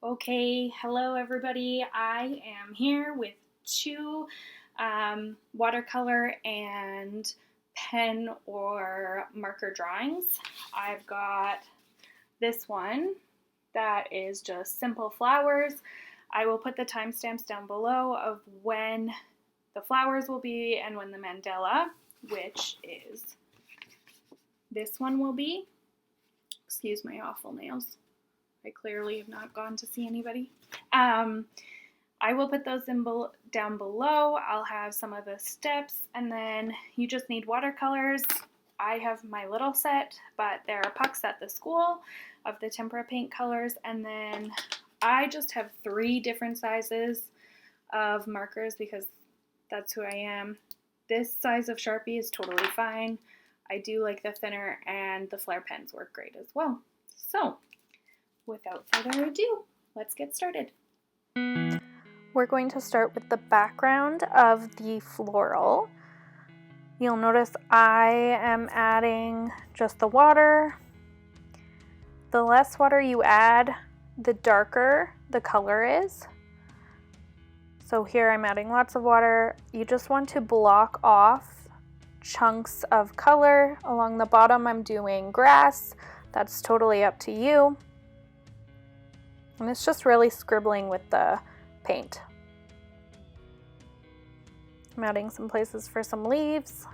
Okay, hello everybody. I am here with two watercolor and pen or marker drawings. I've got this one that is just simple flowers. I will put the timestamps down below of when the flowers will be and when the mandala, which is this one, will be. Excuse my awful nails. I clearly have not gone to see anybody. I will put those down below. I'll have some of the steps, and then you just need watercolors. I have my little set, but there are pucks at the school of the tempera paint colors, and then I just have 3 different sizes of markers because that's who I am. This size of Sharpie is totally fine. I do like the thinner, and the flare pens work great as well. So, without further ado, let's get started. We're going to start with the background of the floral. You'll notice I am adding just the water. The less water you add, the darker the color is. So here I'm adding lots of water. You just want to block off chunks of color. Along the bottom I'm doing grass. That's totally up to you. And it's just really scribbling with the paint. I'm adding some places for some leaves.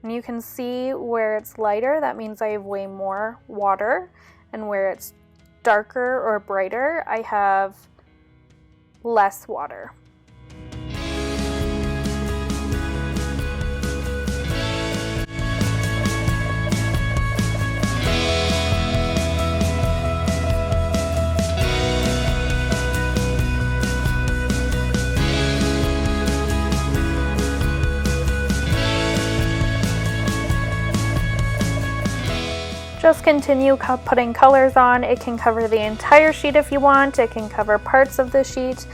And you can see where it's lighter, that means I have way more water. And where it's darker or brighter, I have less water. Just continue putting colors on. It can cover the entire sheet if you want. It can cover parts of the sheet.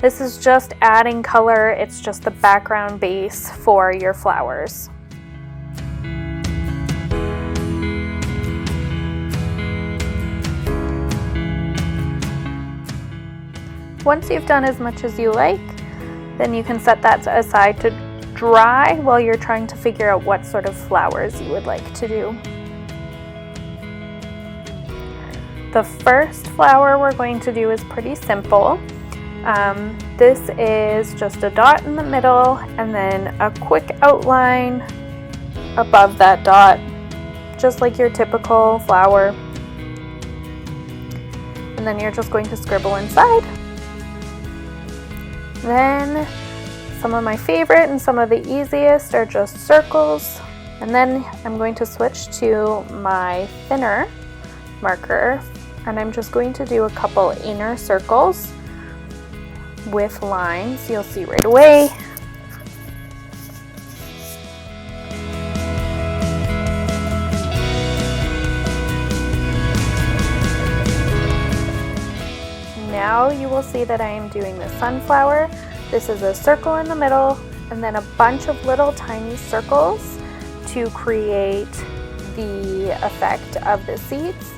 This is just adding color. It's just the background base for your flowers. Once you've done as much as you like, then you can set that aside to dry while you're trying to figure out what sort of flowers you would like to do. The first flower we're going to do is pretty simple. This is just a dot in the middle and then a quick outline above that dot, just like your typical flower. And then you're just going to scribble inside. Then some of my favorite and some of the easiest are just circles. And then I'm going to switch to my thinner marker, and I'm just going to do a couple inner circles with lines. You'll see right away. Now you will see that I am doing the sunflower. This is a circle in the middle and then a bunch of little tiny circles to create the effect of the seeds.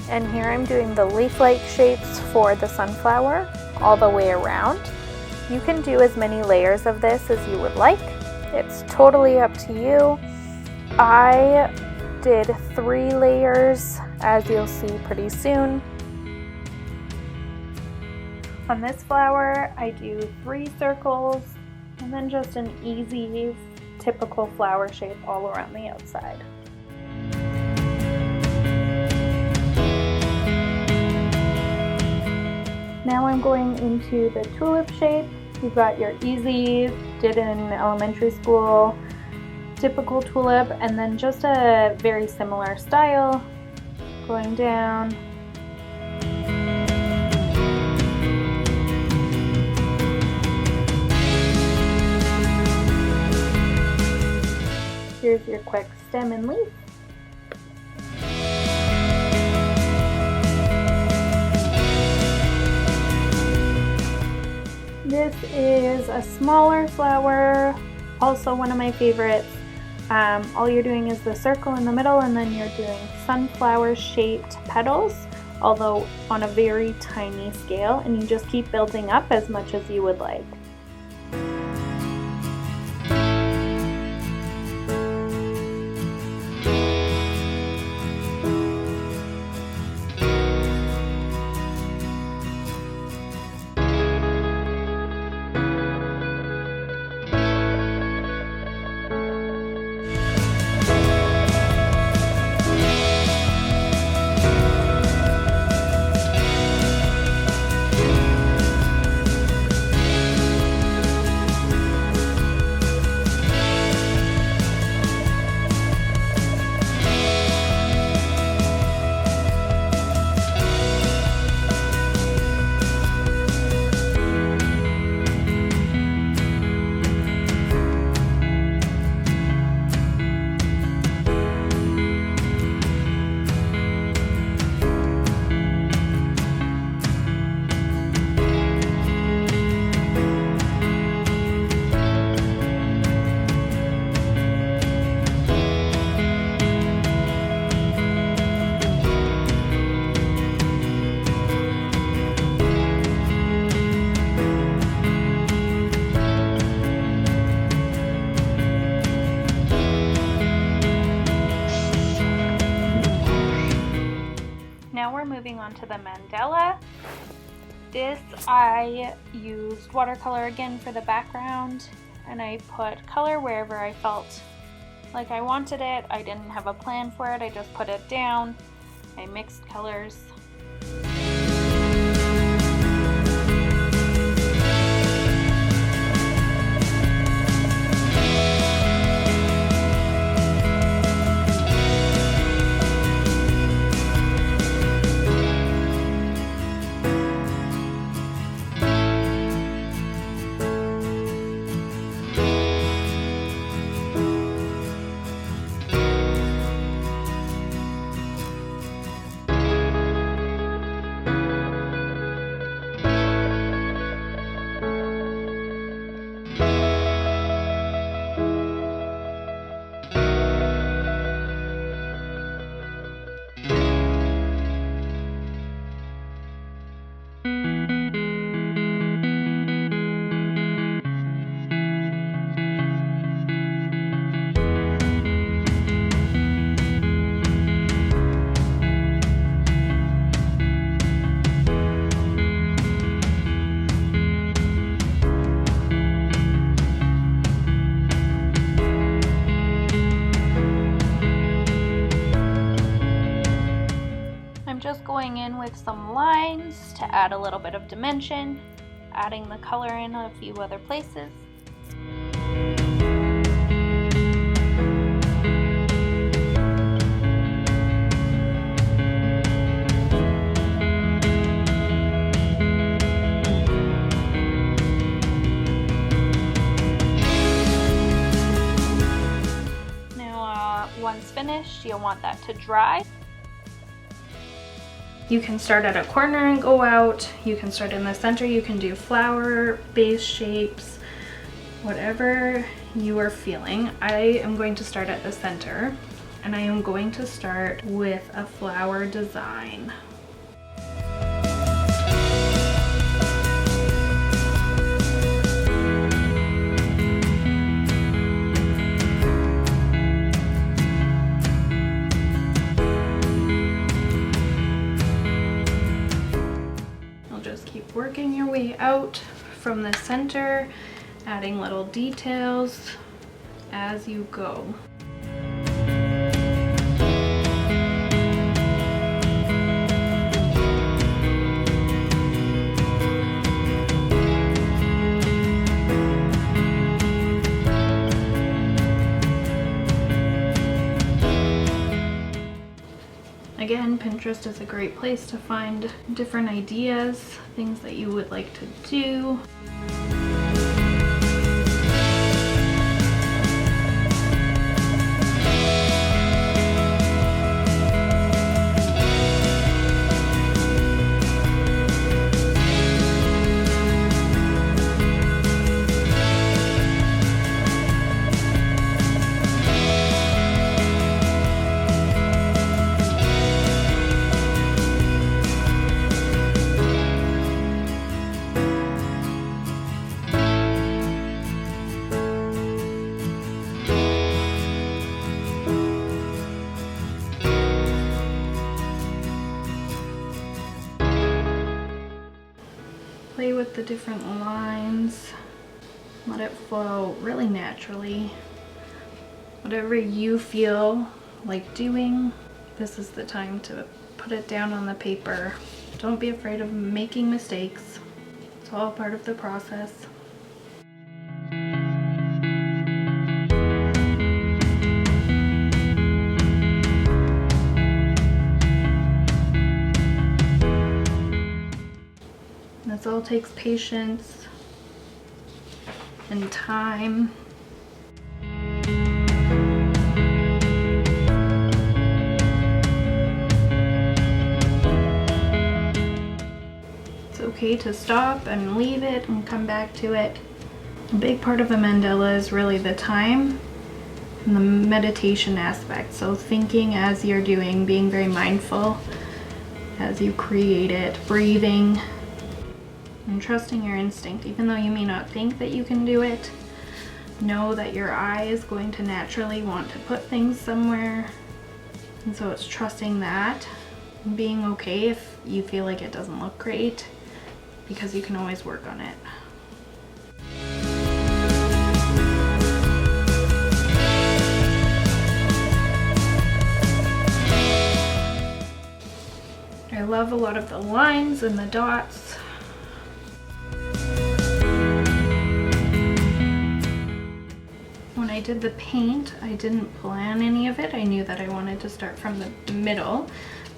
And here I'm doing the leaf-like shapes for the sunflower all the way around. You can do as many layers of this as you would like. It's totally up to you. I did 3 layers, as you'll see pretty soon. On this flower, I do 3 circles and then just an easy, typical flower shape all around the outside. Now I'm going into the tulip shape. You've got your easy, did in elementary school, typical tulip, and then just a very similar style going down. Here's your quick stem and leaf. This is a smaller flower, also one of my favorites. All you're doing is the circle in the middle, and then you're doing sunflower shaped petals, although on a very tiny scale, and you just keep building up as much as you would like. Now we're moving on to the mandala. This, I used watercolor again for the background, and I put color wherever I felt like I wanted it. I didn't have a plan for it, I just put it down. I mixed colors. Just going in with some lines to add a little bit of dimension, adding the color in a few other places. Now once finished, you'll want that to dry. You can start at a corner and go out. You can start in the center. You can do flower base shapes, whatever you are feeling. I am going to start at the center, and I am going to start with a flower design. Working your way out from the center, adding little details as you go. Again, Pinterest is a great place to find different ideas, things that you would like to do. play with the different lines. Let it flow really naturally. Whatever you feel like doing, this is the time to put it down on the paper. Don't be afraid of making mistakes. It's all part of the process. This all takes patience and time. It's okay to stop and leave it and come back to it. A big part of a mandala is really the time and the meditation aspect. So thinking as you're doing, being very mindful as you create it, breathing, and trusting your instinct. Even though you may not think that you can do it, know that your eye is going to naturally want to put things somewhere. And so it's trusting that, and being okay if you feel like it doesn't look great, because you can always work on it. I love a lot of the lines and the dots. When I did the paint, I didn't plan any of it. I knew that I wanted to start from the middle,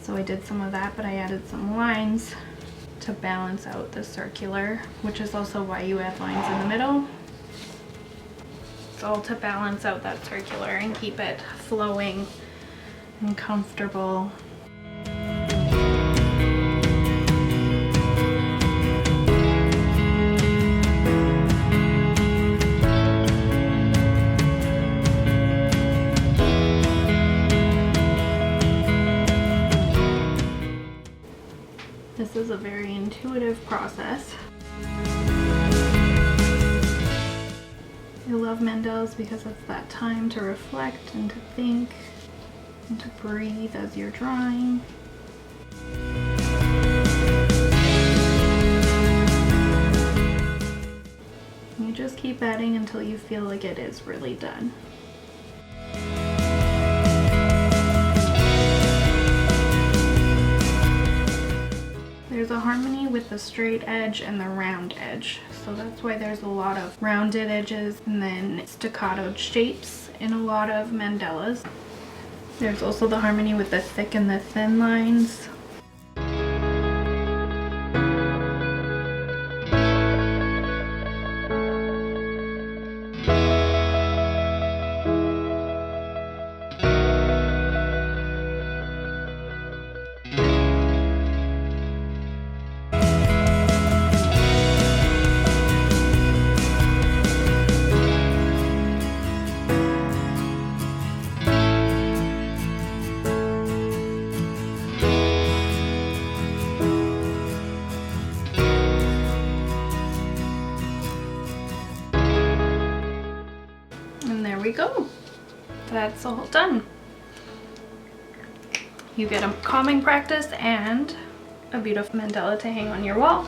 so I did some of that, but I added some lines to balance out the circular, which is also why you add lines in the middle. It's all to balance out that circular and keep it flowing and comfortable. This is a very intuitive process. I love mandalas because it's that time to reflect and to think and to breathe as you're drawing. And you just keep adding until you feel like it is really done. There's a harmony with the straight edge and the round edge, so that's why there's a lot of rounded edges and then staccato shapes in a lot of mandalas. There's also the harmony with the thick and the thin lines. And there we go. That's all done. You get a calming practice and a beautiful mandala to hang on your wall.